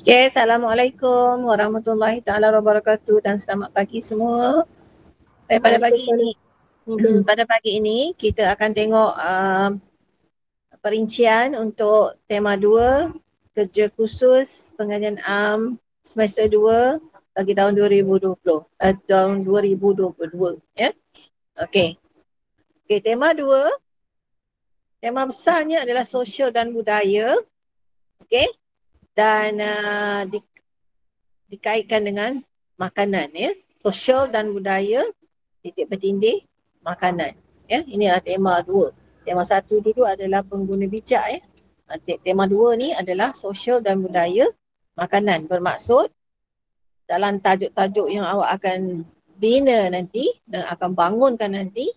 Okay, Assalamualaikum warahmatullahi taala wabarakatuh dan selamat pagi semua. Pada pagi ini, pada pagi ini kita akan tengok perincian untuk tema 2, kerja khusus pengajian am semester 2 bagi tahun 2020, tahun 2022 ya. Okey. Okey, tema 2, tema besarnya adalah sosial dan budaya. Okey. Dan dikaitkan dengan makanan ya, sosial dan budaya titik bertindih makanan ya. Inilah tema 2. Tema 1 dulu adalah pengguna bijak ya. Tema 2 ni adalah sosial dan budaya makanan, bermaksud dalam tajuk-tajuk yang awak akan bina nanti dan akan bangunkan nanti,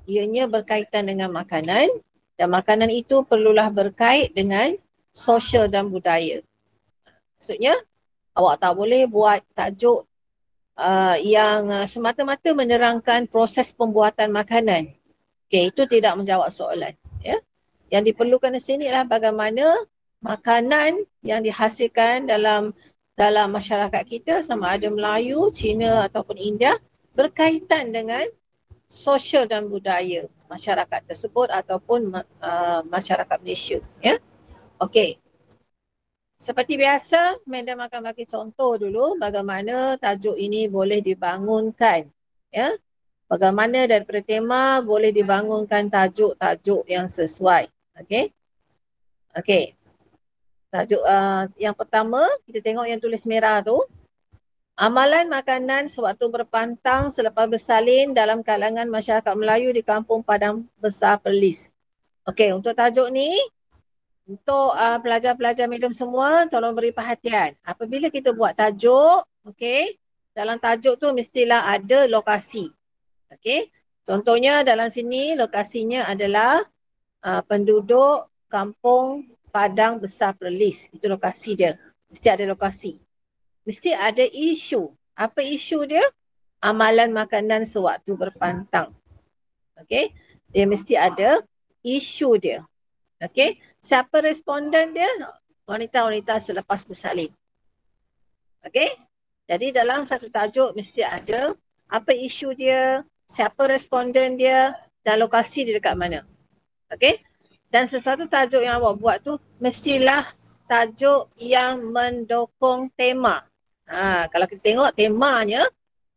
ianya berkaitan dengan makanan, dan makanan itu perlulah berkait dengan sosial dan budaya. Maksudnya awak tak boleh buat tajuk yang semata-mata menerangkan proses pembuatan makanan. Okey, itu tidak menjawab soalan. Ya. Yang diperlukan di sini adalah bagaimana makanan yang dihasilkan dalam masyarakat kita, sama ada Melayu, Cina ataupun India, berkaitan dengan sosial dan budaya masyarakat tersebut ataupun masyarakat Malaysia. Ya. Okey. Seperti biasa, Madam akan bagi contoh dulu bagaimana tajuk ini boleh dibangunkan. Ya. Bagaimana daripada tema boleh dibangunkan tajuk-tajuk yang sesuai. Okey. Okey. Tajuk yang pertama, kita tengok yang tulis merah tu. Amalan makanan sewaktu berpantang selepas bersalin dalam kalangan masyarakat Melayu di Kampung Padang Besar Perlis. Okey, untuk tajuk ni, untuk pelajar-pelajar medium semua, tolong beri perhatian. Apabila kita buat tajuk, okey, dalam tajuk tu mestilah ada lokasi. Okey, contohnya dalam sini lokasinya adalah penduduk Kampung Padang Besar Perlis. Itu lokasi dia. Mesti ada lokasi. Mesti ada isu. Apa isu dia? Amalan makanan sewaktu berpantang. Okey, dia mesti ada isu dia. Okey, siapa responden dia? Wanita-wanita selepas bersalin. Okey, jadi dalam satu tajuk mesti ada apa isu dia, siapa responden dia dan lokasi dia dekat mana. Okey, dan sesuatu tajuk yang awak buat tu mestilah tajuk yang mendukung tema. Kalau kita tengok temanya,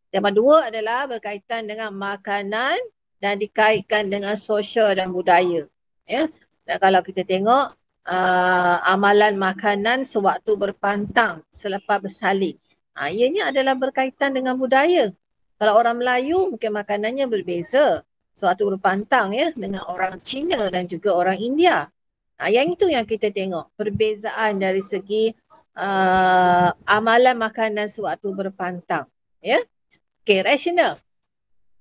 tema 2 adalah berkaitan dengan makanan dan dikaitkan dengan sosial dan budaya. Ya. Dan kalau kita tengok amalan makanan sewaktu berpantang selepas bersalin, ianya adalah berkaitan dengan budaya. Kalau orang Melayu mungkin makanannya berbeza sewaktu berpantang ya dengan orang Cina dan juga orang India. Yang itu yang kita tengok, perbezaan dari segi amalan makanan sewaktu berpantang. Ya. Okey, rasional.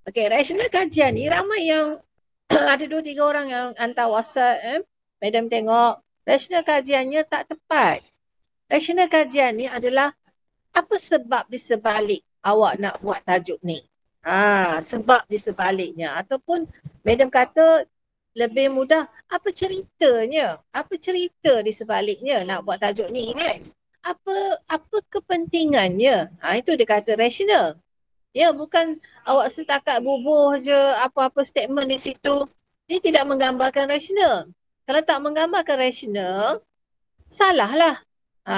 Okey, rasional kajian ni ramai yang ada 2-3 orang yang hantar WhatsApp. Madam tengok, rasional kajiannya tak tepat. Rasional kajian ni adalah apa sebab di sebalik awak nak buat tajuk ni. Sebab di sebaliknya. Ataupun Madam kata lebih mudah, apa ceritanya? Apa cerita di sebaliknya nak buat tajuk ni kan? Apa kepentingannya? Itu dia kata rasional. Ya, bukan awak setakat bubuh je apa-apa statement di situ. Ini tidak menggambarkan rasional. Kalau tak menggambarkan rasional, salahlah.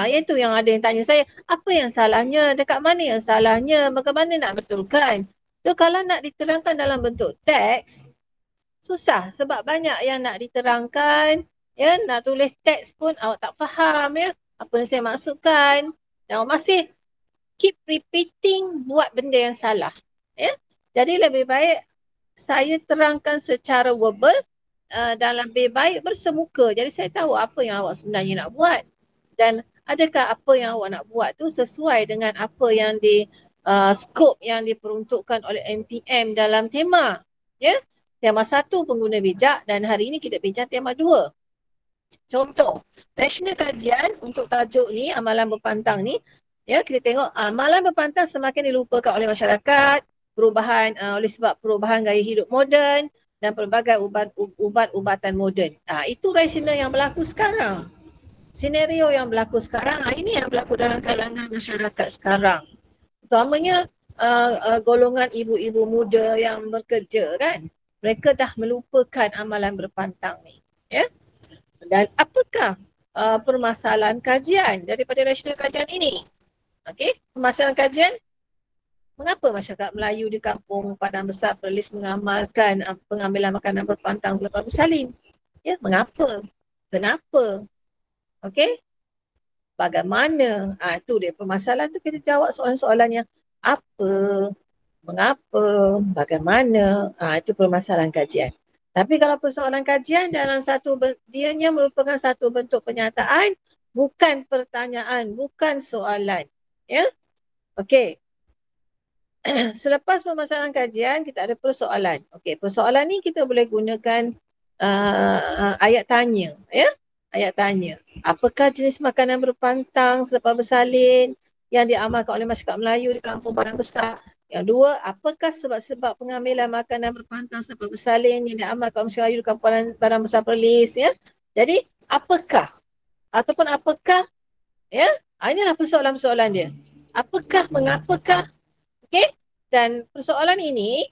Itu yang ada yang tanya saya, apa yang salahnya? Dekat mana yang salahnya? Bagaimana nak betulkan? So, kalau nak diterangkan dalam bentuk teks, susah sebab banyak yang nak diterangkan. Ya, nak tulis teks pun awak tak faham ya apa yang saya maksudkan. Dan awak masih keep repeating buat benda yang salah. Ya? Jadi lebih baik saya terangkan secara verbal dan lebih baik bersemuka. Jadi saya tahu apa yang awak sebenarnya nak buat. Dan adakah apa yang awak nak buat tu sesuai dengan apa yang skop yang diperuntukkan oleh MPM dalam tema. Ya? Tema 1 pengguna bijak dan hari ini kita bincang tema 2. Contoh, rasional kajian untuk tajuk ni, amalan berpantang ni, ya, kita tengok amalan berpantang semakin dilupakan oleh masyarakat, oleh sebab perubahan gaya hidup moden dan pelbagai ubat-ubatan moden. Itu rasional yang berlaku sekarang. senario yang berlaku sekarang, ini yang berlaku dalam kalangan masyarakat sekarang. Utamanya golongan ibu-ibu muda yang bekerja kan. Mereka dah melupakan amalan berpantang ni. Ya? Dan apakah permasalahan kajian daripada rasional kajian ini? Okey, permasalahan kajian, mengapa masyarakat Melayu di kampung Padang Besar Perlis mengamalkan pengambilan makanan berpantang selepas bersalin? Ya, mengapa? Kenapa? Okey? Bagaimana? Itu dia permasalahan tu, kita jawab soalan-soalan yang apa, mengapa, bagaimana. Itu permasalahan kajian. Tapi kalau persoalan kajian dalam dianya merupakan satu bentuk penyataan, bukan pertanyaan, bukan soalan. Ya? Okey. Selepas permasalahan kajian, kita ada persoalan. Okey, persoalan ni kita boleh gunakan ayat tanya, ya? Ayat tanya. Apakah jenis makanan berpantang selepas bersalin yang diamalkan oleh masyarakat Melayu di kampung Padang Besar? Yang dua, apakah sebab-sebab pengambilan makanan berpantang selepas bersalin yang diamalkan oleh masyarakat Melayu di kampung Padang Besar Perlis, ya? Jadi, apakah? Ataupun apakah, ya? Inilah persoalan-persoalan dia. Apakah, mengapakah? Okey? Dan persoalan ini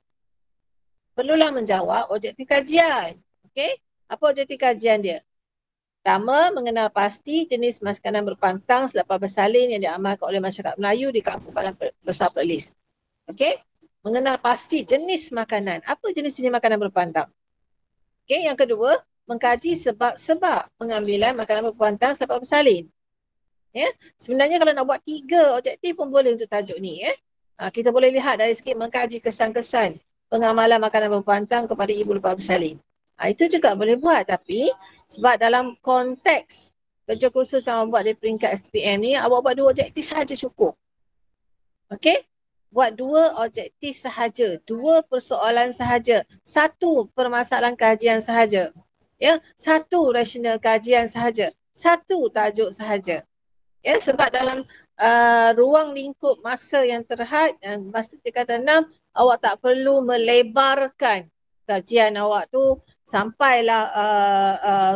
perlulah menjawab objektif kajian. Okey? Apa objektif kajian dia? Pertama, mengenal pasti jenis makanan berpantang selepas bersalin yang diamalkan oleh masyarakat Melayu di kampung Padang Besar Perlis. Okey? Mengenal pasti jenis makanan. Apa jenis-jenis makanan berpantang? Okey, yang kedua, mengkaji sebab-sebab pengambilan makanan berpantang selepas bersalin. Ya? Sebenarnya kalau nak buat 3 objektif pun boleh untuk tajuk ni. Kita boleh lihat dari sikit mengkaji kesan-kesan pengamalan makanan berpantang kepada ibu lepas bersalin. Itu juga boleh buat, tapi sebab dalam konteks kerja khusus yang buat di peringkat SPM ni, awak buat 2 objektif sahaja cukup. Okey? Buat 2 objektif sahaja, 2 persoalan sahaja, 1 permasalahan kajian sahaja. Ya, 1 rasional kajian sahaja, 1 tajuk sahaja. Ya, sebab dalam ruang lingkup masa yang terhad, masa tingkatan 6, awak tak perlu melebarkan kajian awak tu sampailah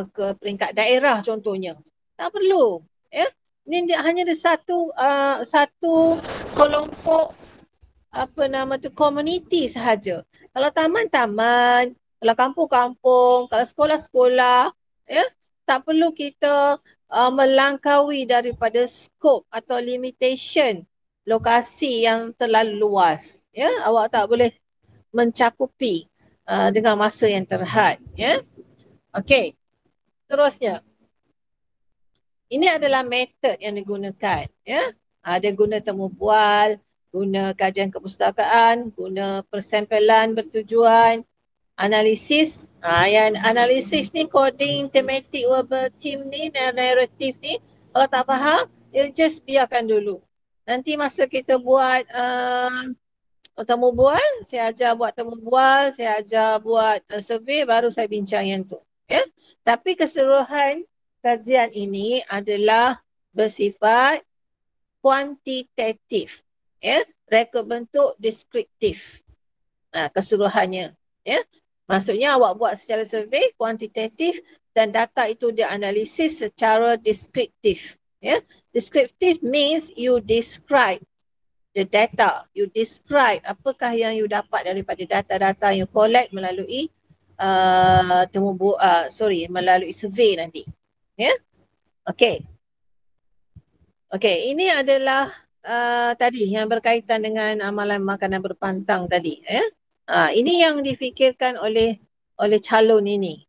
ke peringkat daerah contohnya. Tak perlu. Ya. Ini hanya ada satu kelompok komuniti sahaja. Kalau taman-taman, kalau kampung-kampung, kalau sekolah-sekolah, ya, tak perlu kita melangkaui daripada skop atau limitation lokasi yang terlalu luas. Ya, awak tak boleh mencakupi dengan masa yang terhad. Ya, okey. Terusnya, ini adalah metod yang digunakan. Ya, ada guna temu bual, guna kajian kepustakaan, guna persampalan bertujuan, analisis. Yang analisis ni coding, thematic, verbal theme ni, narrative ni, kalau tak faham, just biarkan dulu. Nanti masa kita buat temu bual, saya ajar buat temu bual, saya ajar buat survey, baru saya bincang yang tu. Ya? Tapi keseluruhan kajian ini adalah bersifat kuantitatif. Ya? Rekod bentuk deskriptif. Keseluruhannya. Ya? Maksudnya awak buat secara survey, kuantitatif, dan data itu dianalisis secara deskriptif. Ya? Deskriptif means you describe the data. You describe apakah yang you dapat daripada data-data yang collect melalui melalui survey nanti. Ya? Okey. Okey, ini adalah tadi yang berkaitan dengan amalan makanan berpantang tadi. Ini yang difikirkan oleh calon ini.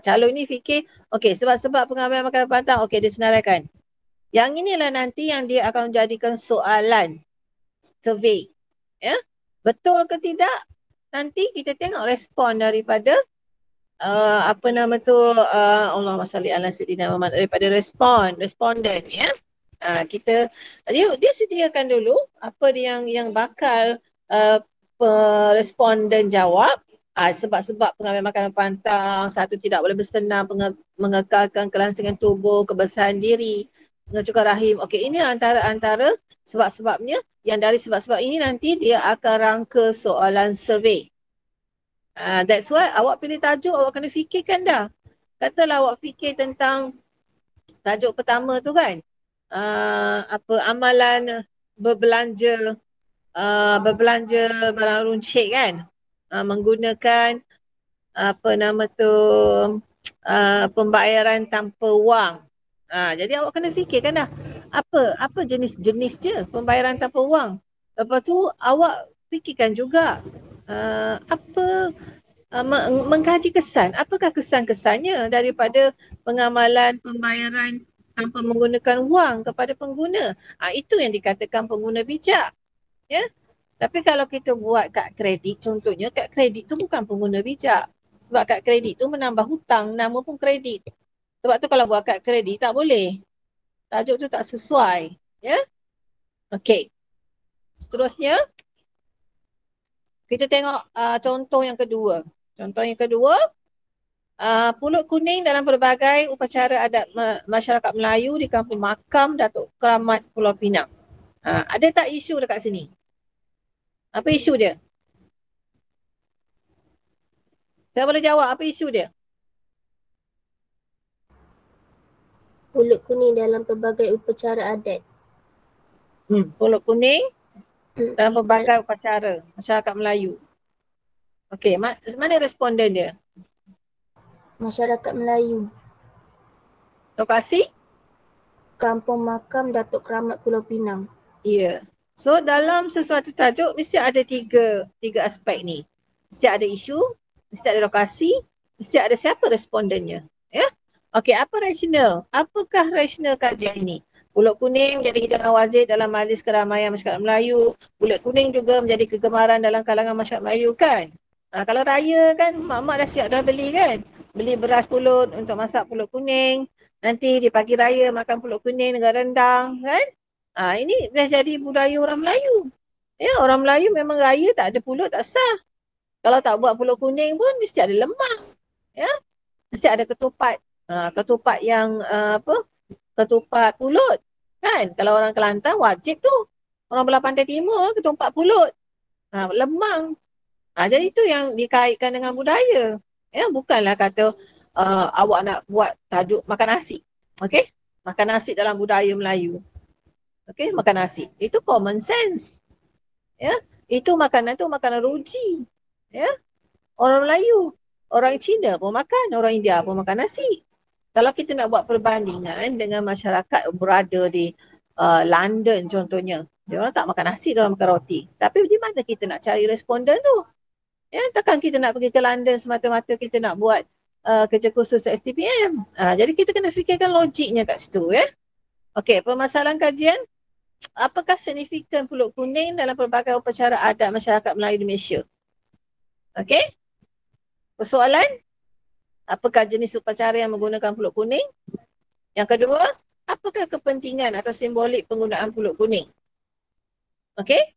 Calon ini fikir, okey, sebab-sebab pengambilan makanan berpantang, okey, dia senaraikan. Yang inilah nanti yang dia akan jadikan soalan survey. Ya? Betul ke tidak? Nanti kita tengok respon daripada Allahumma salli ala sayyidina Muhammad, daripada responden, ya. Dia sediakan dulu apa yang bakal responden jawab. Sebab-sebab pengambilan makanan pantang, satu, tidak boleh bersenam, mengekalkan kelangsingan tubuh, kebersihan diri, mengecurkan rahim. Okey, ini antara sebab-sebabnya. Yang dari sebab-sebab ini nanti dia akan rangka soalan survey. That's why awak pilih tajuk, awak kena fikirkan dah. Katalah awak fikir tentang tajuk pertama tu kan, apa amalan berbelanja berbelanja barang runcit kan, menggunakan apa nama tu, pembayaran tanpa wang. Jadi awak kena fikirkan dah apa jenis-jenis je pembayaran tanpa wang. Lepas tu awak fikirkan juga apa mengkaji kesan. Apakah kesan-kesannya daripada pengamalan pembayaran tanpa menggunakan wang kepada pengguna. Itu yang dikatakan pengguna bijak. Ya? Tapi kalau kita buat kad kredit, contohnya kad kredit tu bukan pengguna bijak. Sebab kad kredit tu menambah hutang, nama pun kredit. Sebab tu kalau buat kad kredit tak boleh. Tajuk tu tak sesuai. Ya? Okey. Seterusnya, kita tengok contoh yang kedua. Contoh yang kedua, pulut kuning dalam pelbagai upacara adat masyarakat Melayu di Kampung Makam Datuk Keramat Pulau Pinang. Ada tak isu dekat sini? Apa isu dia? Saya boleh jawab apa isu dia? Pulut kuning dalam pelbagai upacara adat. Pulut kuning dalam pelbagai upacara masyarakat Melayu. Okey, mana responden dia? Masyarakat Melayu. Lokasi? Kampung Makam Datuk Keramat Pulau Pinang. Ya. So dalam sesuatu tajuk mesti ada tiga aspek ni. Mesti ada isu, mesti ada lokasi, mesti ada siapa respondennya. Ya. Okey, apa rasional? Apakah rasional kajian ini? Pulut kuning menjadi hidangan wajib dalam majlis keramaian masyarakat Melayu. Pulut kuning juga menjadi kegemaran dalam kalangan masyarakat Melayu kan? Kalau raya kan mak-mak dah siap dah beli kan? Beli beras pulut untuk masak pulut kuning. Nanti di pagi raya makan pulut kuning dengan rendang kan? Ini dah jadi budaya orang Melayu. Ya, orang Melayu memang raya tak ada pulut tak sah. Kalau tak buat pulut kuning pun mesti ada lemak. Ya, mesti ada ketupat. Ketupat yang apa? Ketupat pulut. Kan? Kalau orang Kelantan wajib tu. Orang belah pantai timur ketupat pulut. Lemang. Jadi itu yang dikaitkan dengan budaya. Ya, bukanlah kata awak nak buat tajuk makan nasi. Okey? Makan nasi dalam budaya Melayu. Okey, makan nasi. Itu common sense. Ya, itu makanan tu makanan ruji. Ya. Orang Melayu, orang Cina pun makan, orang India pun makan nasi. Kalau kita nak buat perbandingan dengan masyarakat berada di London contohnya, dia orang tak makan nasi, dia orang makan roti. Tapi di mana kita nak cari responden tu? Ya, takkan kita nak pergi ke London semata-mata kita nak buat kerja khusus STPM. Jadi kita kena fikirkan logiknya kat situ ya. Okey, permasalahan kajian, apakah signifikan pulut kuning dalam pelbagai upacara adat masyarakat Melayu di Malaysia? Okey? Persoalan, apakah jenis upacara yang menggunakan pulut kuning? Yang kedua, apakah kepentingan atau simbolik penggunaan pulut kuning? Okey?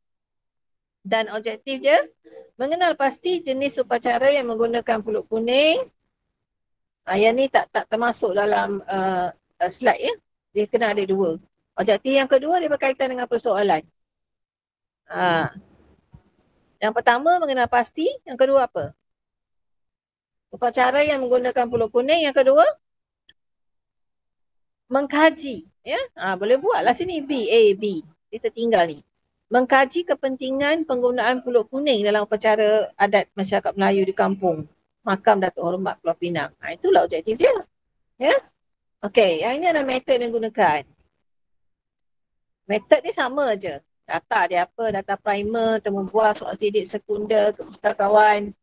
Dan objektif dia, mengenal pasti jenis upacara yang menggunakan pulut kuning. Yang ni tak termasuk dalam slide ya. Dia kena ada dua. Objektif yang kedua dia berkaitan dengan persoalan. Yang pertama mengenal pasti, yang kedua apa? Upacara yang menggunakan pulut kuning, yang kedua mengkaji, ya. Boleh buatlah sini B, A, B. Kita tinggal ni. Mengkaji kepentingan penggunaan pulut kuning dalam upacara adat masyarakat Melayu di kampung Makam Datuk Hormat Pulau Pinang. Itulah objektif dia. Ya. Okey, yang ini adalah metod yang digunakan. Metod ni sama je. Data dia apa? Data primer, temu buah, soal sidik sekunder, kepustakawan,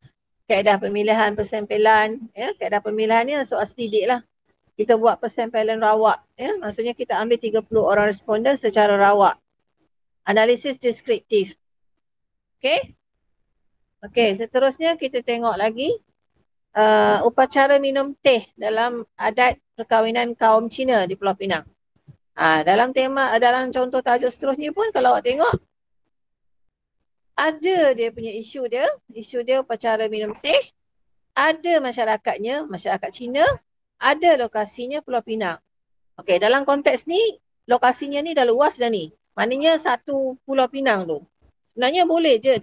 kaedah pemilihan persempelan. Ya, kaedah pemilihan ni soal sidik lah. Kita buat persempelan rawak. Ya, maksudnya kita ambil 30 orang responden secara rawak. Analisis deskriptif. Okey? Okey, seterusnya kita tengok lagi upacara minum teh dalam adat perkahwinan kaum Cina di Pulau Pinang. Dalam tema, dalam contoh tajuk seterusnya pun kalau awak tengok, ada dia punya isu dia upacara minum teh, ada masyarakatnya, masyarakat Cina, ada lokasinya Pulau Pinang. Okey, dalam konteks ni, lokasinya ni dah luas dah ni. Maknanya satu Pulau Pinang tu. Sebenarnya boleh je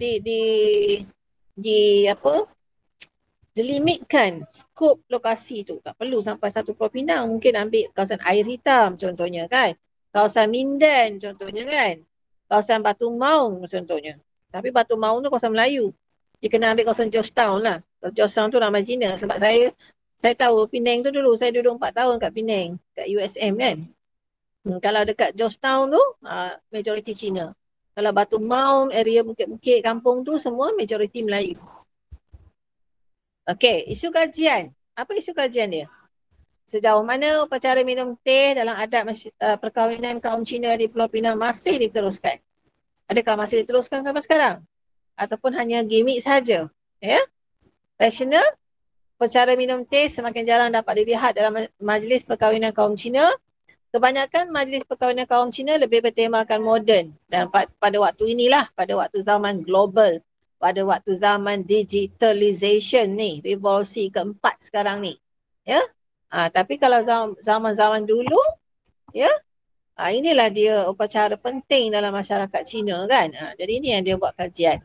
delimitkan skop lokasi tu. Tak perlu sampai satu Pulau Pinang. Mungkin ambil kawasan Air Hitam contohnya kan. Kawasan Minden contohnya kan. Kawasan Batu Maung contohnya. Tapi Batu Maung tu kawasan Melayu. Dia kena ambil kawasan Georgetown lah. Georgetown tu nama Cina. Sebab saya tahu Penang tu dulu. Saya duduk 4 tahun kat Penang. Kat USM kan. Kalau dekat Georgetown tu, majoriti Cina. Kalau Batu Maung, area bukit-bukit kampung tu semua majoriti Melayu. Okey, isu kajian. Apa isu kajian dia? Sejauh mana upacara minum teh dalam adat perkahwinan kaum Cina di Pulau Pinang masih diteruskan? Adakah masih diteruskan sampai sekarang? Ataupun hanya gimmick saja? Ya? Rasional, upacara minum teh semakin jarang dapat dilihat dalam majlis perkahwinan kaum Cina. Kebanyakan majlis perkahwinan kaum Cina lebih bertemakan moden. Dan pada waktu inilah, pada waktu zaman global, pada waktu zaman digitalization ni, revolusi keempat sekarang ni. Ya? Tapi kalau zaman-zaman dulu, ya, inilah dia upacara penting dalam masyarakat Cina kan. Jadi ini yang dia buat kajian.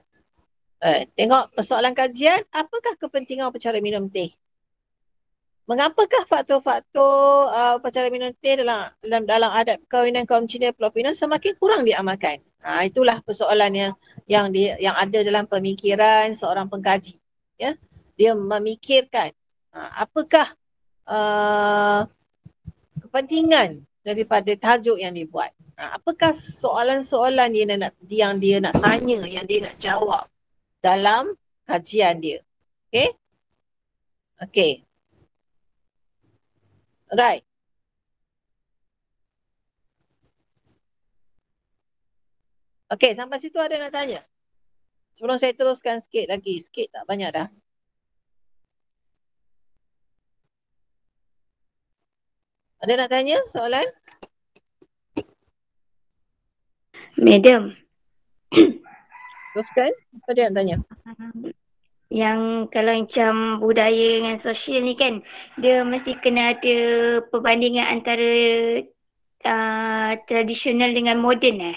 Tengok persoalan kajian, apakah kepentingan upacara minum teh? Mengapakah faktor-faktor upacara minum teh dalam adat perkahwinan kaum Cina Pulau Pinang semakin kurang diamalkan? Itulah persoalan yang ada dalam pemikiran seorang pengkaji. Ya, dia memikirkan apakah kepentingan daripada tajuk yang dibuat. Apakah soalan-soalan yang dia nak tanya, yang dia nak jawab dalam kajian dia. Okay? Okay. Right. Okay, sampai situ ada nak tanya? Sebelum saya teruskan sikit lagi. Sikit tak banyak dah. Ada nak tanya soalan? Madam. Teruskan. Apa dia nak tanya? Yang kalau macam budaya dengan sosial ni kan, dia mesti kena ada perbandingan antara tradisional dengan moden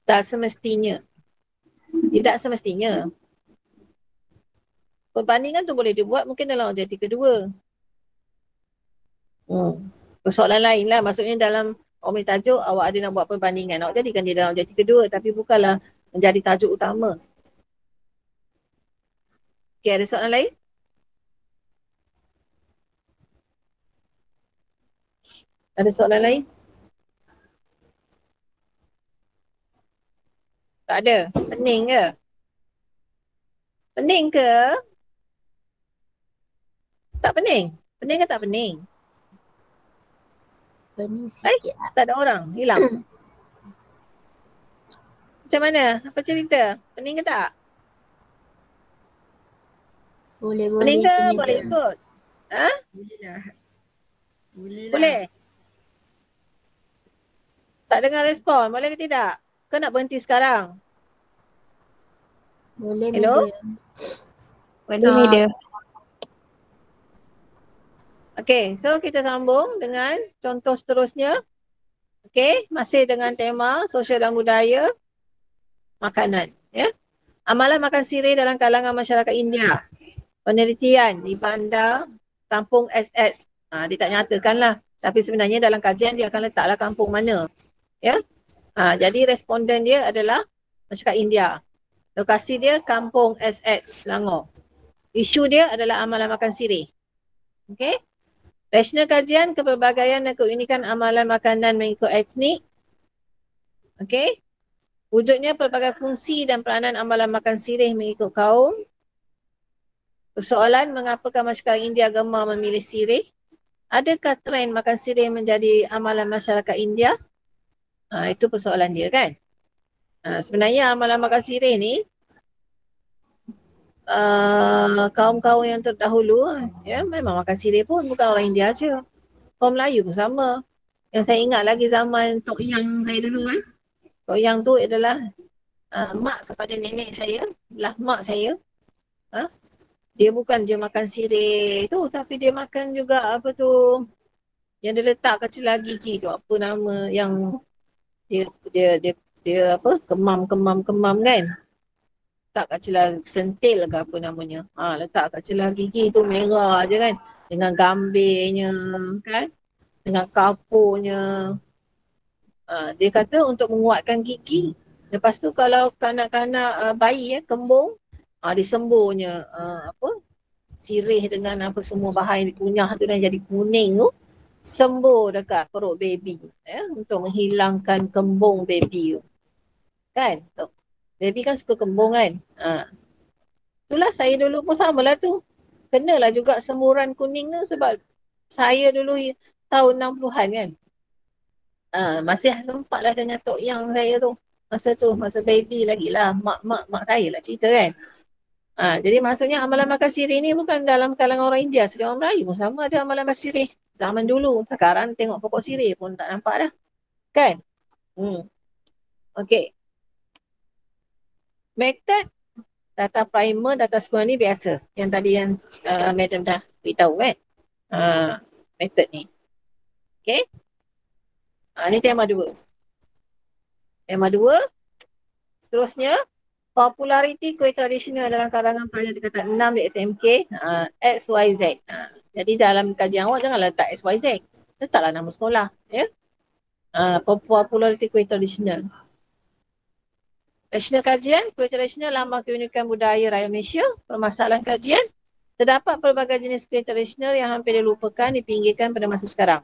Tak semestinya. Tidak semestinya. Perbandingan tu boleh dibuat mungkin dalam objektif kedua. Persoalan lain lah. Maksudnya dalam omni tajuk awak ada nak buat perbandingan. Awak jadikan dia dalam objektif kedua. Tapi bukanlah menjadi tajuk utama. Okay, ada soalan lain? Ada soalan lain? Tak ada? Pening ke? Pening ke? Tak pening? Pening ke tak pening? Pening sikit. Tak ada orang? Hilang? Macam mana? Apa cerita? Pening ke tak? Boleh Pening ke? macam Boleh Madam. ikut? Ha? Boleh lah. Boleh lah. Boleh? Tak dengar respon? Boleh ke tidak? Ke nak berhenti sekarang? Boleh Hello? Madam. Boleh Madam. Okay, so kita sambung dengan contoh seterusnya. Okay, masih dengan tema sosial dan budaya makanan. Ya. Amalan makan sirih dalam kalangan masyarakat India. Penelitian di bandar kampung SS. Dia tak nyatakan lah. Tapi sebenarnya dalam kajian dia akan letaklah kampung mana. Ya. Jadi responden dia adalah masyarakat India. Lokasi dia kampung SS, Selangor. Isu dia adalah amalan makan sirih. Okay. Rasional kajian kepelbagaian dan keunikan amalan makanan mengikut etnik. Okay. Wujudnya pelbagai fungsi dan peranan amalan makan sirih mengikut kaum. Persoalan mengapakah masyarakat India gemar memilih sirih? Adakah trend makan sirih menjadi amalan masyarakat India? Itu persoalan dia kan. Sebenarnya amalan makan sirih ni kaum-kaum yang terdahulu ya memang makan sirih pun bukan orang India je. Kaum Melayu pun sama. Yang saya ingat lagi zaman Tok Yang saya dulu kan. Tok Yang tu adalah mak kepada nenek saya, belah mak saya. Dia bukan je makan sirih tu tapi dia makan juga apa tu yang dia letak kecil lagi tu apa nama yang dia apa kemam kan. letak kat celah sentil ke apa namanya. Letak kat celah gigi tu merah je kan. Dengan gambirnya kan. Dengan kapurnya. Dia kata untuk menguatkan gigi. Lepas tu kalau kanak-kanak bayi kembung, disemburnya sirih dengan apa semua bahan yang dikunyah tu dan jadi kuning tu, sembur dekat perut baby untuk menghilangkan kembung baby tu. Kan? Baby kan suka kembung kan? Itulah saya dulu pun samalah tu. Kenalah juga semburan kuning tu sebab saya dulu tahun 60-an kan. Masih sempatlah dengan tok yang saya tu. Masa baby lagi lah. Mak saya lah cerita kan. Jadi maksudnya amalan makan sirih ni bukan dalam kalangan orang India. Sejauh orang Melayu pun sama ada amalan makan sirih. Zaman dulu. Sekarang tengok pokok sirih pun tak nampak dah. Kan? Okay. Method data primer, data score ni biasa. Yang tadi yang madam dah beritahu kan. Method ni. Okay. Ni tema 2. Tema 2. Seterusnya, populariti kuih tradisional dalam kalangan pelajar tingkatan 6 di SMK XYZ. Jadi dalam kajian awak jangan letak XYZ. Letaklah nama sekolah. Ya. Populariti kuih tradisional. Nasional kajian, kuih tradisional lambang keunikan budaya rakyat Malaysia. Permasalahan kajian, terdapat pelbagai jenis kuih tradisional yang hampir dilupakan, dipinggirkan pada masa sekarang.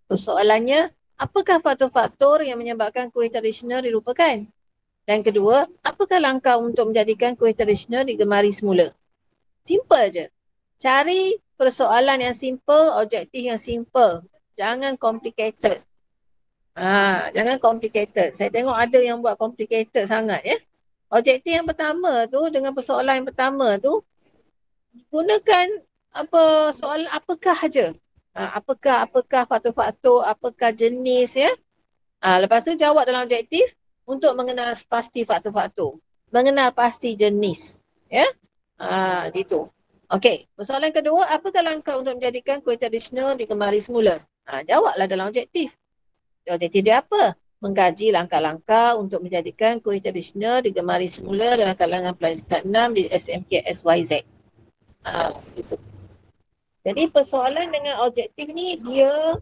Persoalannya, apakah faktor-faktor yang menyebabkan kuih tradisional dilupakan? Dan kedua, apakah langkah untuk menjadikan kuih tradisional digemari semula? Simple je. Cari persoalan yang simple, objektif yang simple. Jangan complicated. Jangan complicated. Saya tengok ada yang buat complicated sangat ya. Objektif yang pertama tu dengan persoalan yang pertama tu gunakan soalan apakah aja. Apakah faktor-faktor, apakah jenis ya. Lepas tu jawab dalam objektif untuk mengenal pasti faktor-faktor. Mengenal pasti jenis. Ya. Gitu. Okey, persoalan kedua, apakah langkah untuk menjadikan kuih tradisional digemari semula? Jawablah dalam objektif. Objektif dia apa? Mengkaji langkah-langkah untuk menjadikan kuih tradisional digemari semula dalam kalangan pelajar tingkat 6 di SMK XYZ. Gitu. Jadi persoalan dengan objektif ni dia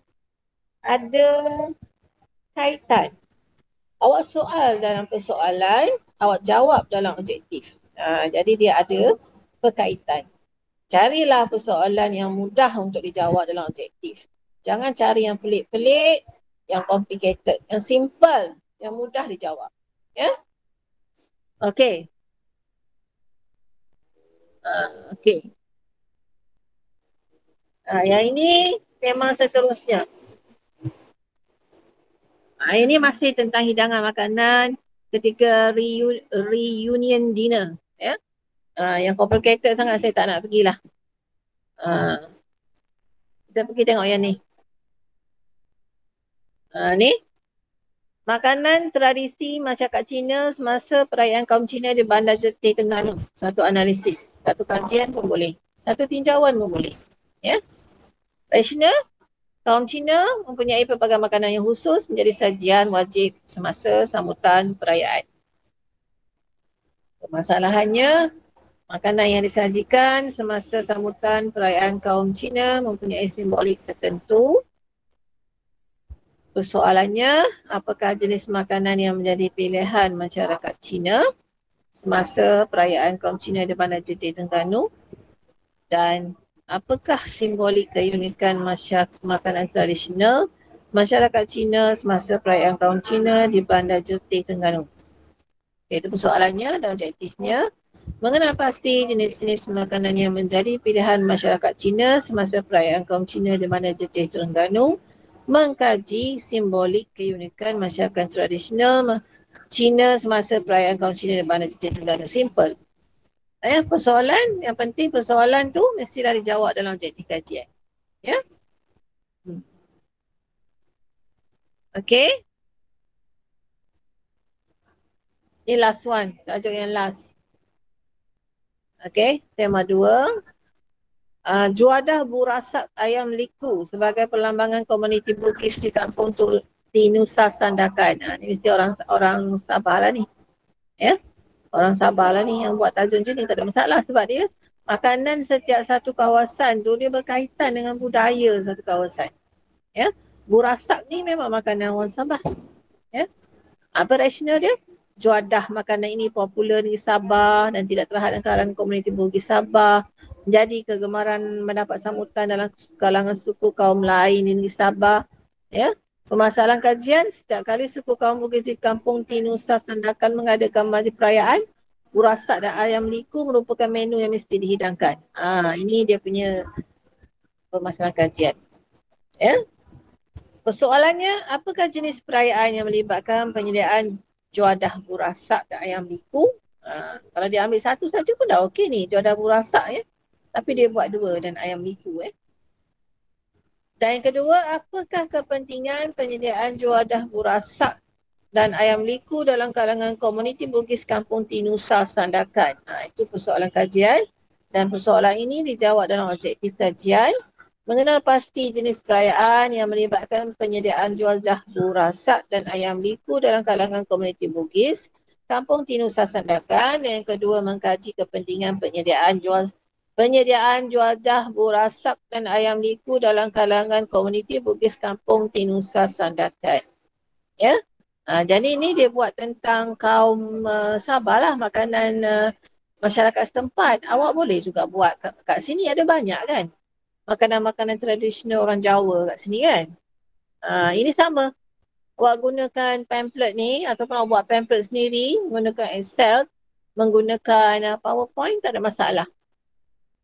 ada kaitan. Awak soal dalam persoalan, awak jawab dalam objektif. Jadi dia ada berkaitan. Carilah persoalan yang mudah untuk dijawab dalam objektif. Jangan cari yang pelik-pelik, yang complicated, yang simple, yang mudah dijawab. Ya? Okey. Okey. Yang ini tema seterusnya. Ini masih tentang hidangan makanan ketika reunion dinner. Ya? Yang complicated sangat saya tak nak pergilah. Kita pergi tengok yang ni. Ni makanan tradisi masyarakat Cina semasa perayaan kaum Cina di Bandar Jetih Terengganu. Satu analisis, satu kajian pun boleh, satu tinjauan pun boleh. Ya. Tradisional kaum Cina mempunyai pelbagai makanan yang khusus menjadi sajian wajib semasa sambutan perayaan. Permasalahannya, makanan yang disajikan semasa sambutan perayaan kaum Cina mempunyai simbolik tertentu. Persoalannya, apakah jenis makanan yang menjadi pilihan masyarakat Cina semasa perayaan kaum Cina di Bandar Jetih Terengganu, dan apakah simbolik keunikan makanan tradisional masyarakat Cina semasa perayaan kaum Cina di Bandar Jetih Terengganu. Itu persoalannya dan objektifnya. Mengenal pasti jenis-jenis makanan yang menjadi pilihan masyarakat Cina semasa perayaan kaum Cina di Bandar Jetih Terengganu. Mengkaji simbolik keunikan masyarakat tradisional Cina semasa perayaan kaum Cina di Bandar Jetih Terengganu. Simple. Persoalan, yang penting persoalan tu mestilah dijawab dalam objektif kajian. Ya? Okay. Ini last one. Tajuk yang last. Okay. Tema 2. Juadah Burasak Ayam Liku sebagai perlambangan komuniti Bugis di kampung Tinusa Sandakan. Ini mesti orang Sabah lah ni. Ya. Orang Sabah lah ni yang buat tajuk macam ni, tak ada masalah sebab dia makanan setiap satu kawasan tu dia berkaitan dengan budaya satu kawasan. Ya. Burasak ni memang makanan orang Sabah. Ya. Apa rasional dia? Juadah makanan ini popular di Sabah dan tidak terhad dalam kalangan komuniti Bugis Sabah. Menjadi kegemaran mendapat sambutan dalam kalangan suku kaum lain di negeri Sabah. Ya. Permasalahan kajian, setiap kali suku kaum Bugis di Kampung Tinusa Sandakan mengadakan majlis perayaan, burasak dan ayam liku merupakan menu yang mesti dihidangkan. Ini dia punya permasalahan kajian. Ya. Persoalannya, apakah jenis perayaan yang melibatkan penyediaan juadah burasak dan ayam liku? Kalau dia ambil satu saja pun dah okey ni, juadah burasak ya. Tapi dia buat dua dan ayam liku Dan yang kedua, apakah kepentingan penyediaan juadah burasak dan ayam liku dalam kalangan komuniti Bugis Kampung Tinusa Sandakan? Itu persoalan kajian dan persoalan ini dijawab dalam objektif kajian. Mengenal pasti jenis perayaan yang melibatkan penyediaan juadah burasak dan ayam liku dalam kalangan komuniti Bugis Kampung Tinusa Sandakan. Dan yang kedua, mengkaji kepentingan penyediaan juadah burasak dan ayam liku dalam kalangan komuniti Bugis Kampung Tinusa Sandakan. Ya. Jadi ini dia buat tentang kaum Sabah lah, makanan masyarakat setempat. Awak boleh juga buat kat sini, ada banyak kan makanan-makanan tradisional orang Jawa kat sini kan. Ini sama. Awak gunakan pamphlet ni ataupun awak buat pamphlet sendiri menggunakan Excel, menggunakan PowerPoint, tak ada masalah.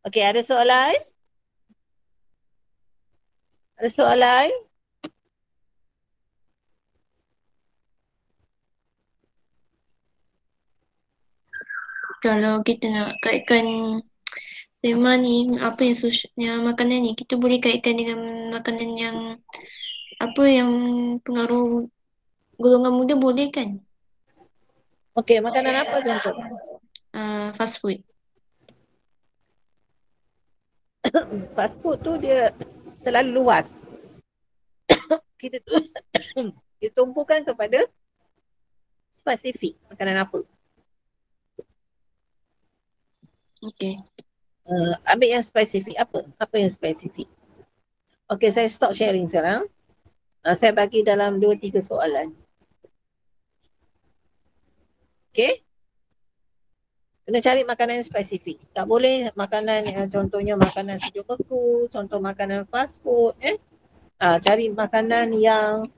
Okey, ada soalan? Ada soalan? Kalau kita nak kaitkan tema ni, apa yang makanan ni, kita boleh kaitkan dengan makanan yang apa yang pengaruh golongan muda, boleh kan? Okey, makanan apa contoh? Fast food. Fast food tu dia terlalu luas. Kita tumpukan kepada spesifik makanan apa. Okey. Ambil yang spesifik apa? Apa yang spesifik? Okey, saya stop sharing sekarang. Saya bagi dalam 2-3 soalan. Okey? Kena cari makanan yang spesifik. Tak boleh makanan yang contohnya makanan sejuk beku, contoh makanan fast food. Cari makanan yang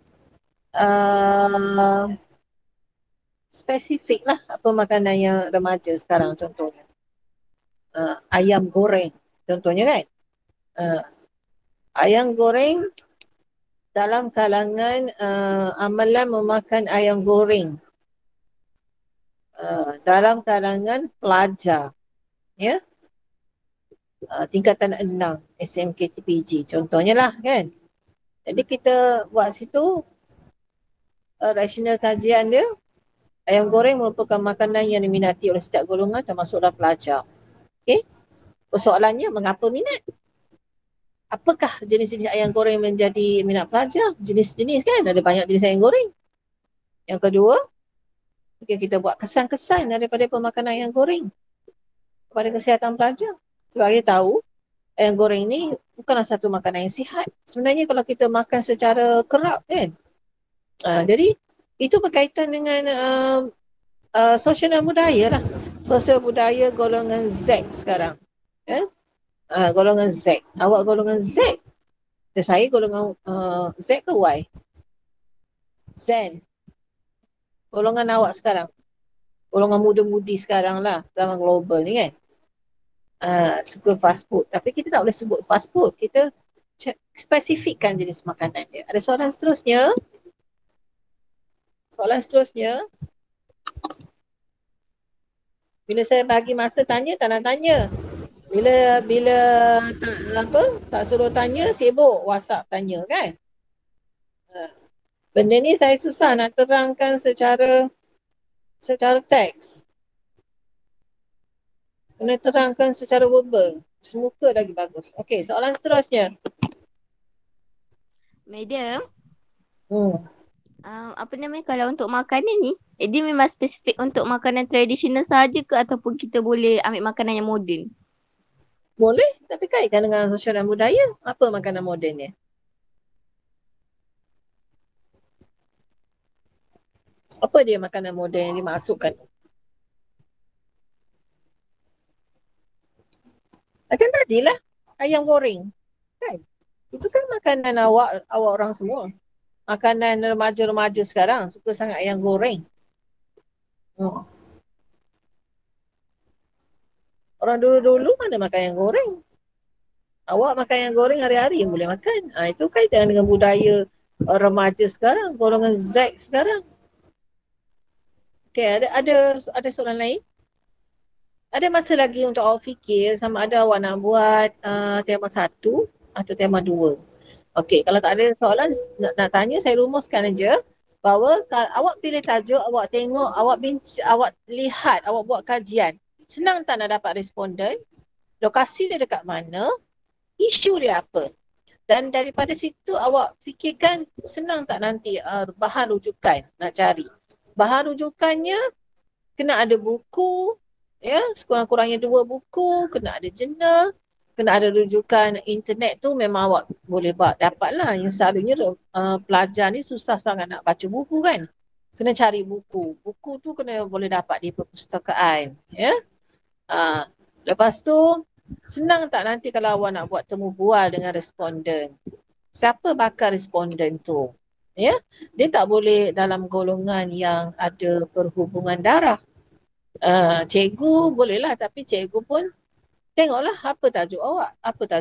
spesifik lah. Apa makanan yang remaja sekarang contohnya. Ayam goreng contohnya kan. Ayam goreng dalam kalangan amalan memakan ayam goreng dalam kalangan pelajar ya, tingkatan 6 SMK TPG contohnya lah kan. Jadi kita buat situ rasional kajian dia, ayam goreng merupakan makanan yang diminati oleh setiap golongan termasuklah pelajar. Okey, persoalannya mengapa minat? Apakah jenis-jenis ayam goreng menjadi minat pelajar? Jenis-jenis kan, ada banyak jenis ayam goreng. Yang kedua, kita buat kesan-kesan daripada pemakanan ayam goreng kepada kesihatan pelajar. Sebab kita tahu ayam goreng ni bukanlah satu makanan yang sihat. Sebenarnya kalau kita makan secara kerap kan. Jadi itu berkaitan dengan sosial dan budaya lah. Sosial budaya golongan Z sekarang. Yes? Golongan Z. Awak golongan Z. Saya golongan Z ke Y? Zen. Golongan awak sekarang. Golongan muda-mudi sekarang lah. Zaman global ni kan. Suka fast food. Tapi kita tak boleh sebut fast food. Kita spesifikkan jenis makanan dia. Ada soalan seterusnya? Soalan seterusnya. Bila saya bagi masa tanya, tak nak tanya. Bila tak suruh tanya, sibuk WhatsApp tanya kan. Benda ni saya susah nak terangkan secara teks. Kena terangkan secara verbal. Semuka lagi bagus. Okey, soalan seterusnya. Madam, Apa namanya, kalau untuk makanan ni, dia memang spesifik untuk makanan tradisional saja ke ataupun kita boleh ambil makanan yang moden? Boleh, tapi kaitkan dengan sosial dan budaya. Apa makanan moden ni? Apa dia makanan moden yang dimasukkan? Macam tadilah, ayam goreng. Kan? Itu kan makanan awak orang semua. Makanan remaja-remaja sekarang suka sangat ayam goreng. Hmm. Orang dulu-dulu mana makan ayam goreng? Awak makan ayam goreng hari-hari yang boleh makan. Itu kaitan dengan budaya remaja sekarang, golongan Z sekarang. Okay, ada soalan lain? Ada masa lagi untuk awak fikir sama ada awak nak buat tema 1 atau tema 2. Okey, kalau tak ada soalan nak tanya, saya rumuskan aja bahawa kalau awak pilih tajuk, awak tengok, awak lihat, awak buat kajian. Senang tak nak dapat responden? Lokasi dia dekat mana? Isu dia apa? Dan daripada situ awak fikirkan senang tak nanti bahan rujukan nak cari. Bahan rujukannya kena ada buku, ya, sekurang-kurangnya 2 buku, kena ada jurnal, kena ada rujukan internet tu memang awak boleh dapatlah. Yang selalunya pelajar ni susah sangat nak baca buku kan. Kena cari buku. Buku tu kena boleh dapat di perpustakaan, ya. Lepas tu senang tak nanti kalau awak nak buat temu bual dengan responden. Siapa bakal responden tu? Ya, dia tak boleh dalam golongan yang ada perhubungan darah. Cikgu bolehlah, tapi cikgu pun tengoklah apa tajuk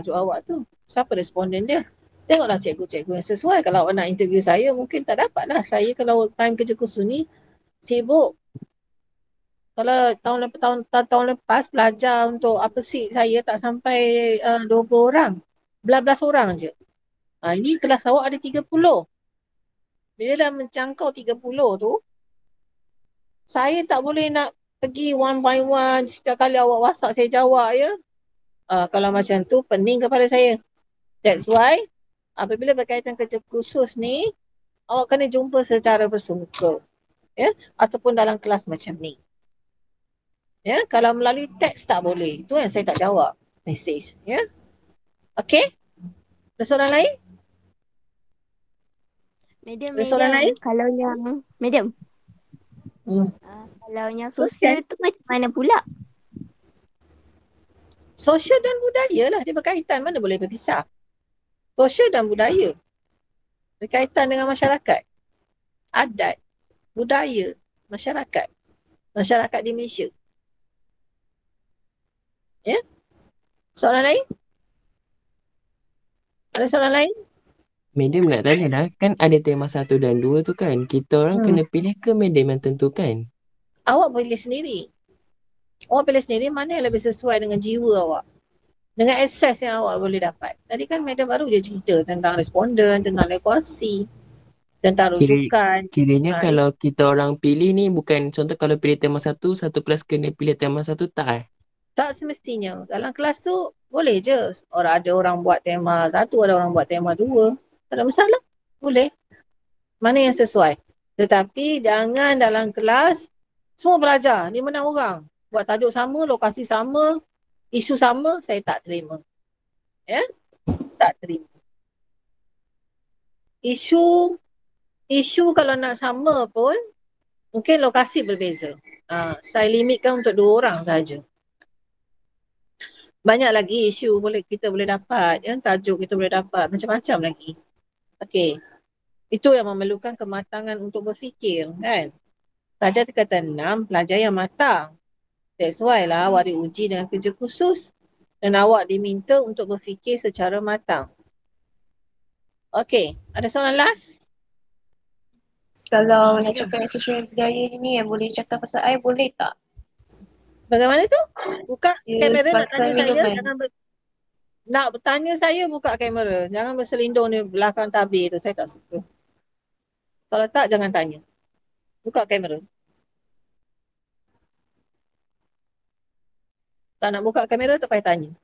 awak tu, siapa responden dia. Tengoklah cikgu-cikgu yang sesuai. Kalau awak nak interview saya, mungkin tak dapatlah. Saya kalau time kerja kursus ni sibuk. Kalau tahun lepas pelajar untuk apa sih saya tak sampai 20 orang. Belas orang je. Ini kelas awak ada 30. Bila dah mencangkau 30 tu, saya tak boleh nak pergi one by one. Setiap kali awak WhatsApp saya jawab, ya. Kalau macam tu pening kepala saya. That's why apabila berkaitan kerja khusus ni, awak kena jumpa secara bersemuka, ya, ataupun dalam kelas macam ni. Ya, kalau melalui teks tak boleh. Itu yang saya tak jawab mesej, ya. Okey? Ada soalan lain? Madam, Ada soalan lain? kalau yang Madam, kalau yang sosial tu macam mana pula? Sosial dan budaya lah, dia berkaitan, mana boleh berpisah. Sosial dan budaya berkaitan dengan masyarakat, adat, budaya, masyarakat di Malaysia. Ya? Soalan lain? Ada soalan lain? Madam nak tanya dah, kan ada tema 1 dan 2 tu kan. Kita orang kena pilih ke madam yang tentukan? Awak pilih sendiri. Awak pilih sendiri mana yang lebih sesuai dengan jiwa awak. Dengan akses yang awak boleh dapat. Tadi kan madam baru je cerita tentang responden, tentang evaluasi, tentang rujukan. Kiranya kalau kita orang pilih ni bukan contoh kalau pilih tema 1, satu kelas kena pilih tema 1 tak? Tak semestinya. Dalam kelas tu boleh je. Ada orang buat tema 1, ada orang buat tema 2. Tak ada masalah. Boleh. Mana yang sesuai. Tetapi jangan dalam kelas semua pelajar, 5-6 orang. Buat tajuk sama, lokasi sama, isu sama, saya tak terima. Ya? Tak terima. Isu kalau nak sama pun, mungkin lokasi berbeza. Saya limitkan untuk 2 orang saja. Banyak lagi isu kita boleh dapat, ya? Tajuk kita boleh dapat, macam-macam lagi. Okey. Itu yang memerlukan kematangan untuk berfikir, kan? Pelajar tingkatan 6, pelajar yang matang. That's why lah awak diuji dengan kerja khusus dan awak diminta untuk berfikir secara matang. Okey, ada soalan last? Kalau nak cakap sosial budaya ni yang boleh cakap pasal air, boleh tak? Bagaimana tu? Buka kamera nak pasal tanya saya. minuman. Nak bertanya saya, buka kamera. Jangan berselindung di belakang tabir tu. Saya tak suka. Kalau tak, jangan tanya. Buka kamera. Tak nak buka kamera, tak payah tanya.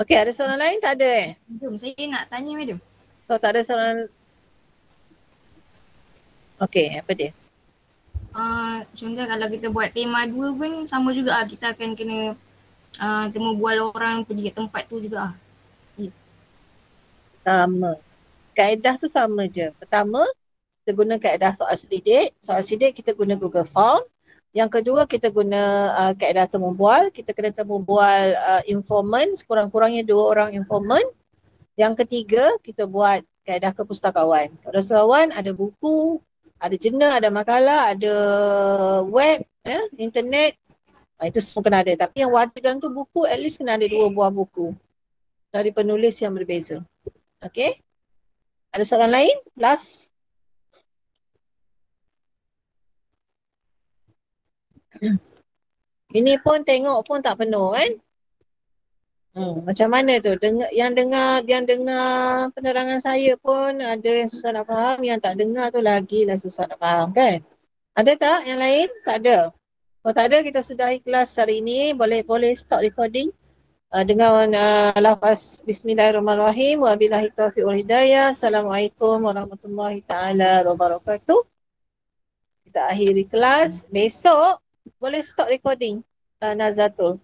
Okey, ada soalan lain? Tak ada Madam, saya nak tanya madam. Kalau tak ada soalan, Okey, apa dia? Contoh kalau kita buat tema 2 pun sama juga kita akan kena temu bual orang pergi ke tempat tu juga Sama. Kaedah tu sama je. Pertama, kita guna kaedah soal selidik. Soal selidik kita guna Google Form. Yang kedua, kita guna kaedah temu bual. Kita kena temu bual informant, sekurang-kurangnya 2 orang informant. Yang ketiga, kita buat kaedah kepustakawan. Kepustakawan ada buku, ada jurnal, ada makalah, ada web, internet. Itu semua kena ada. Tapi yang wajib dalam tu buku, at least kena ada 2 buah buku dari penulis yang berbeza. Okey? Ada soalan lain? Last. Ini pun tengok pun tak penuh kan? Macam mana tu? Yang dengar penerangan saya pun ada yang susah nak faham, yang tak dengar tu lagilah susah nak faham kan? Ada tak yang lain? Tak ada. Kalau tak ada, kita sudahi kelas hari ini. Boleh stop recording. Dengan lafaz Bismillahirrahmanirrahim. Wabillahi taufiq wal hidayah. Assalamualaikum warahmatullahi taala wabarakatuh. Kita akhiri kelas. Besok boleh stop recording, Nazatul.